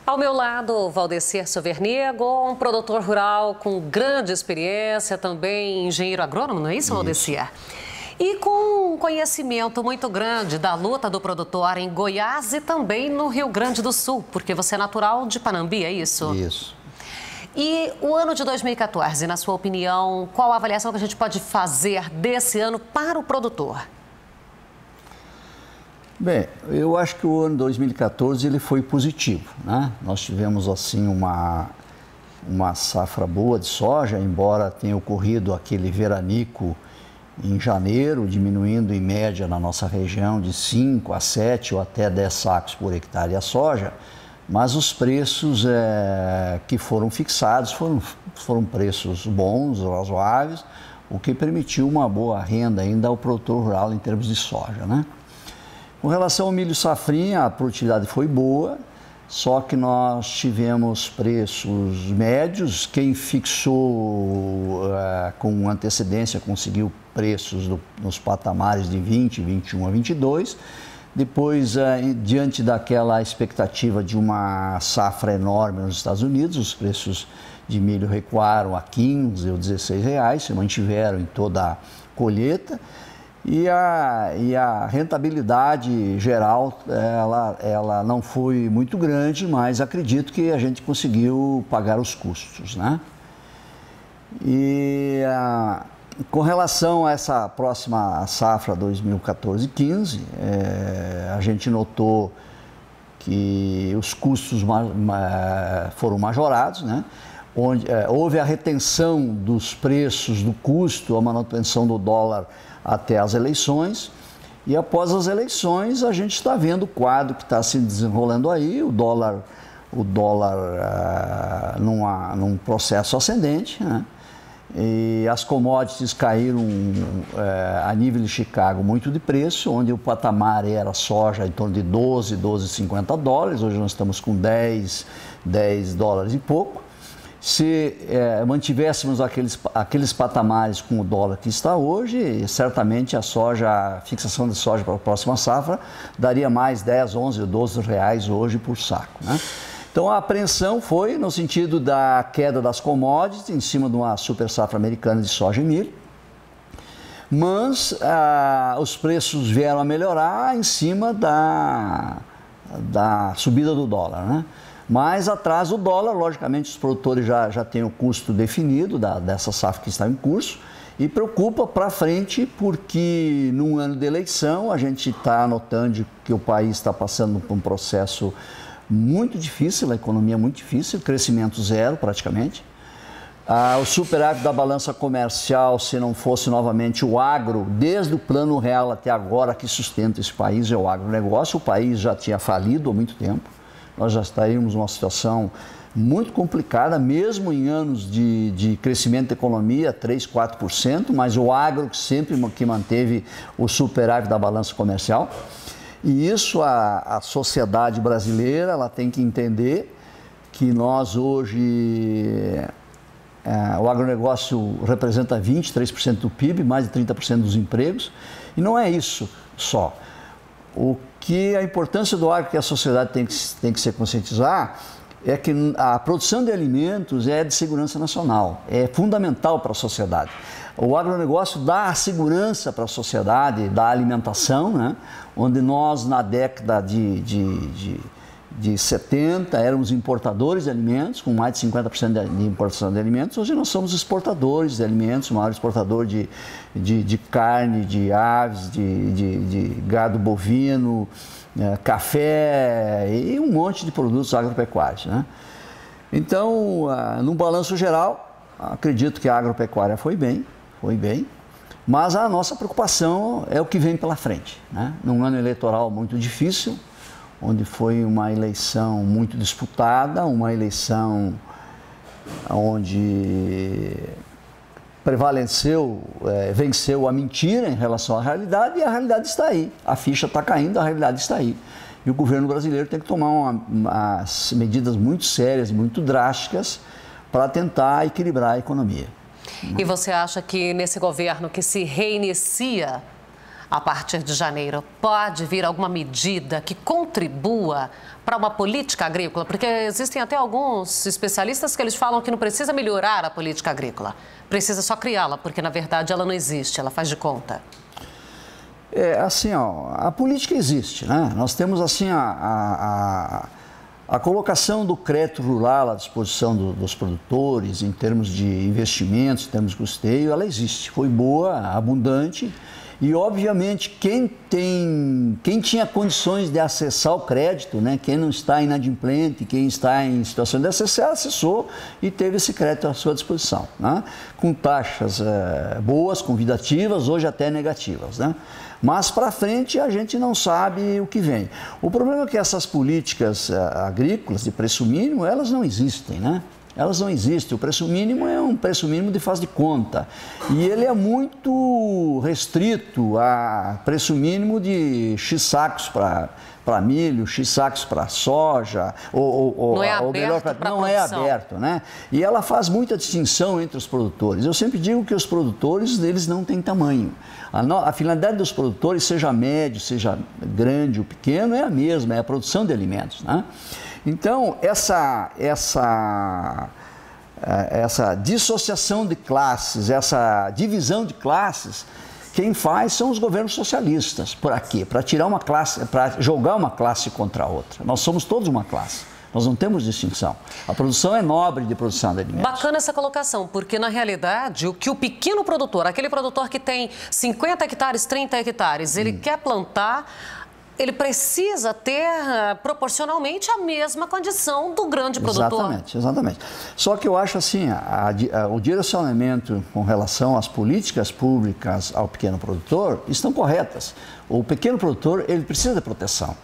Ao meu lado, Valdecir Sovernego, um produtor rural com grande experiência, também engenheiro agrônomo, não é isso, Valdecir? E com um conhecimento muito grande da luta do produtor em Goiás e também no Rio Grande do Sul, porque você é natural de Panambi, é isso? Isso. E o ano de 2014, na sua opinião, qual a avaliação que a gente pode fazer desse ano para o produtor? Bem, eu acho que o ano 2014 ele foi positivo, né? Nós tivemos assim uma safra boa de soja, embora tenha ocorrido aquele veranico em janeiro, diminuindo em média na nossa região de 5 a 7 ou até 10 sacos por hectare a soja, mas os preços que foram fixados foram preços bons, razoáveis, o que permitiu uma boa renda ainda ao produtor rural em termos de soja, né? Com relação ao milho safrinha, a produtividade foi boa, só que nós tivemos preços médios. Quem fixou com antecedência conseguiu preços nos patamares de 20, 21 a 22. Depois, diante daquela expectativa de uma safra enorme nos Estados Unidos, os preços de milho recuaram a 15 ou 16 reais, se mantiveram em toda a colheita. E a rentabilidade geral, ela não foi muito grande, mas acredito que a gente conseguiu pagar os custos, né? E com relação a essa próxima safra 2014-15, a gente notou que os custos foram majorados, né? Onde houve a retenção dos preços do custo, a manutenção do dólar até as eleições, e após as eleições a gente está vendo o quadro que está se desenrolando aí, o dólar num processo ascendente, né? E as commodities caíram a nível de Chicago muito de preço, onde o patamar era soja em torno de 12,50 dólares, hoje nós estamos com 10 dólares e pouco. Se mantivéssemos aqueles patamares com o dólar que está hoje, certamente a fixação de soja para a próxima safra daria mais 10, 11 ou 12 reais hoje por saco, né? Então a apreensão foi no sentido da queda das commodities em cima de uma super safra americana de soja e milho, mas os preços vieram a melhorar em cima da subida do dólar, né? Mas atrás do dólar, logicamente, os produtores já têm o custo definido dessa safra que está em curso e preocupa para frente porque num ano de eleição a gente está notando que o país está passando por um processo muito difícil, a economia é muito difícil, crescimento zero praticamente. O superávit da balança comercial, se não fosse novamente o agro, desde o plano real até agora que sustenta esse país é o agronegócio, o país já tinha falido há muito tempo. Nós já estaríamos numa situação muito complicada, mesmo em anos de crescimento da economia, 3%, 4%, mas o agro sempre que manteve o superávit da balança comercial. E isso a sociedade brasileira ela tem que entender que nós hoje, o agronegócio representa 23% do PIB, mais de 30% dos empregos, e não é isso só. Que a importância do agro que a sociedade tem que se conscientizar é que a produção de alimentos é de segurança nacional, é fundamental para a sociedade. O agronegócio dá a segurança para a sociedade da alimentação, né? Onde nós na década de 70 éramos importadores de alimentos, com mais de 50% de importação de alimentos. Hoje nós somos exportadores de alimentos, o maior exportador de carne, de aves, de gado bovino, café e um monte de produtos agropecuários, né? Então, no balanço geral, acredito que a agropecuária foi bem, mas a nossa preocupação é o que vem pela frente, né? Num ano eleitoral muito difícil, onde foi uma eleição muito disputada, uma eleição onde venceu a mentira em relação à realidade, e a realidade está aí. A ficha está caindo, a realidade está aí. E o governo brasileiro tem que tomar umas medidas muito sérias, muito drásticas, para tentar equilibrar a economia. E você acha que nesse governo que se reinicia, a partir de janeiro, pode vir alguma medida que contribua para uma política agrícola? Porque existem até alguns especialistas que eles falam que não precisa melhorar a política agrícola, precisa só criá-la, porque na verdade ela não existe, ela faz de conta. É assim, ó, a política existe, né? Nós temos assim a colocação do crédito rural à disposição dos produtores em termos de investimentos, em termos de custeio, ela existe, foi boa, abundante. E, obviamente, quem tinha condições de acessar o crédito, né? Quem não está inadimplente, quem está em situação de acessar, acessou e teve esse crédito à sua disposição, né? Com taxas boas, convidativas, hoje até negativas, né? Mas para frente a gente não sabe o que vem. O problema é que essas políticas agrícolas de preço mínimo, elas não existem, né? Elas não existem. O preço mínimo é um preço mínimo de faz de conta. E ele é muito restrito a preço mínimo de X sacos para milho, X sacos para soja, não é aberto, não é aberto, né? E ela faz muita distinção entre os produtores. Eu sempre digo que os produtores, eles não têm tamanho. A finalidade dos produtores, seja médio, seja grande ou pequeno, é a mesma, é a produção de alimentos, né? Então, essa dissociação de classes, essa divisão de classes, quem faz são os governos socialistas. Para quê? Para tirar uma classe, para jogar uma classe contra a outra. Nós somos todos uma classe. Nós não temos distinção. A produção é nobre de produção de alimentos. Bacana essa colocação, porque na realidade o que o pequeno produtor, aquele produtor que tem 50 hectares, 30 hectares, ele quer plantar, ele precisa ter proporcionalmente a mesma condição do grande produtor. Exatamente. Só que eu acho assim, o direcionamento com relação às políticas públicas ao pequeno produtor estão corretas. O pequeno produtor, ele precisa de proteção.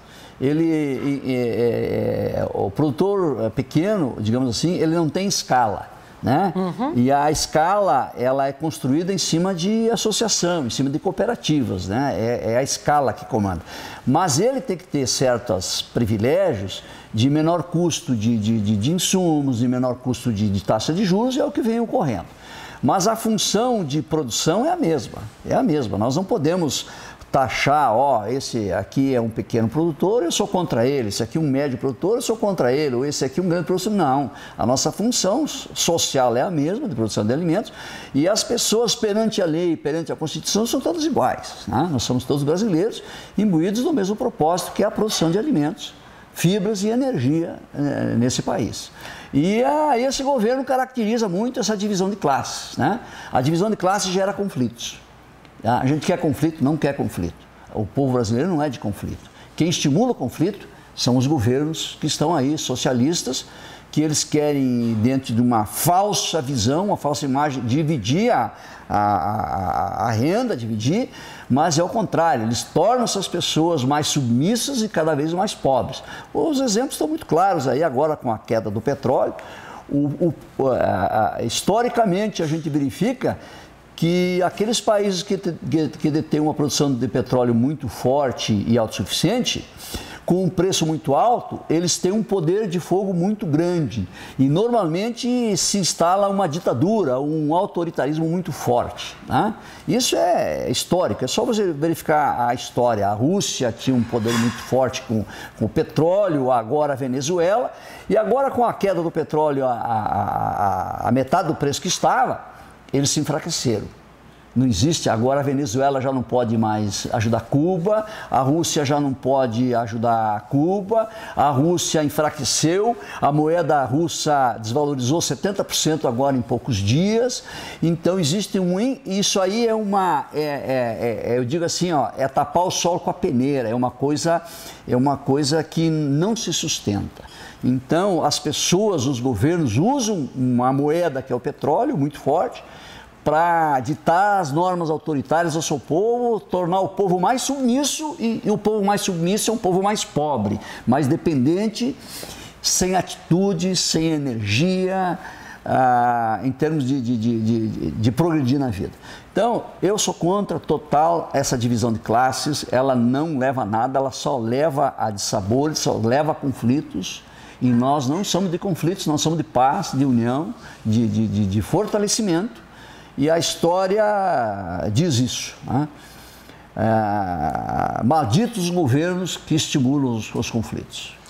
O produtor pequeno, digamos assim, ele não tem escala, né? E a escala, ela é construída em cima de associação, em cima de cooperativas, né? É a escala que comanda. Mas ele tem que ter certos privilégios de menor custo de insumos, de menor custo de taxa de juros, é o que vem ocorrendo. Mas a função de produção é a mesma. Nós não podemos taxar, esse aqui é um pequeno produtor, eu sou contra ele, esse aqui é um médio produtor, eu sou contra ele, ou esse aqui é um grande produtor. Não, a nossa função social é a mesma, de produção de alimentos, e as pessoas perante a lei, perante a Constituição, são todas iguais, né? Nós somos todos brasileiros, imbuídos do mesmo propósito, que é a produção de alimentos, fibras e energia nesse país. E esse governo caracteriza muito essa divisão de classes, né? A divisão de classes gera conflitos. A gente quer conflito, não quer conflito. O povo brasileiro não é de conflito. Quem estimula o conflito são os governos que estão aí, socialistas, que eles querem, dentro de uma falsa visão, uma falsa imagem, dividir a renda, mas é o contrário, eles tornam essas pessoas mais submissas e cada vez mais pobres. Os exemplos estão muito claros aí agora com a queda do petróleo. Historicamente, a gente verifica que aqueles países que detêm uma produção de petróleo muito forte e autossuficiente, com um preço muito alto, eles têm um poder de fogo muito grande e normalmente se instala uma ditadura, um autoritarismo muito forte, né? Isso é histórico, é só você verificar a história. A Rússia tinha um poder muito forte com o petróleo, agora a Venezuela, e agora com a queda do petróleo a metade do preço que estava, eles se enfraqueceram. Não existe, agora a Venezuela já não pode mais ajudar Cuba, a Rússia já não pode ajudar Cuba, a Rússia enfraqueceu, a moeda russa desvalorizou 70% agora em poucos dias. Então existe isso aí eu digo assim, é tapar o sol com a peneira, é uma coisa que não se sustenta. Então as pessoas, os governos usam uma moeda que é o petróleo, muito forte, para ditar as normas autoritárias ao seu povo, tornar o povo mais submisso, e o povo mais submisso é um povo mais pobre, mais dependente, sem atitude, sem energia, em termos de progredir na vida. Então, eu sou contra total essa divisão de classes, ela não leva a nada, ela só leva a dissabores, só leva a conflitos, e nós não somos de conflitos, nós somos de paz, de união, de fortalecimento. E a história diz isso, né? malditos governos que estimulam os conflitos.